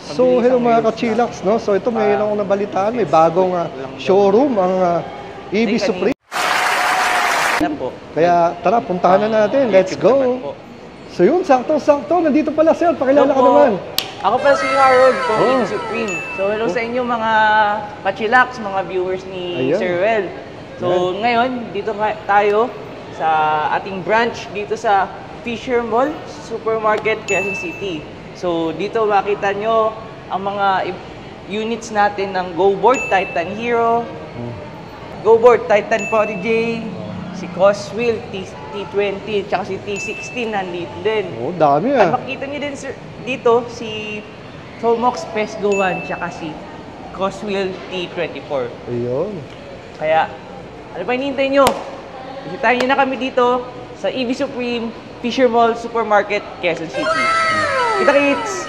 So, hello mga ka-chillax, no? So, ito mayroon akong nabalitaan, may bagong showroom ang EV Supreme. Kaya tara, puntahan na natin. Let's go! So yun, sakto-sakto. Nandito pala, sir. Pakilala ka naman. Ako pala si Harold from EV Supreme. So, hello sa inyo mga ka-chillax, mga viewers ni Sir Well. So, ngayon, dito tayo sa ating branch dito sa Fisher Mall Supermarket, Quezon City. So, dito makita nyo ang mga units natin ng GoBoard, Titan Hero, GoBoard, Titan Prodigy, si Coswheel, T20, tsaka si T16 nandito din. Oh, dami At makita nyo din dito si Tomox Pesgo 1, tsaka si Coswheel T24. Ayun. Kaya, ano pa hinihintay nyo? Bisitahin nyo na kami dito sa EV Supreme Fisher Mall Supermarket, Quezon City. Kita-kits!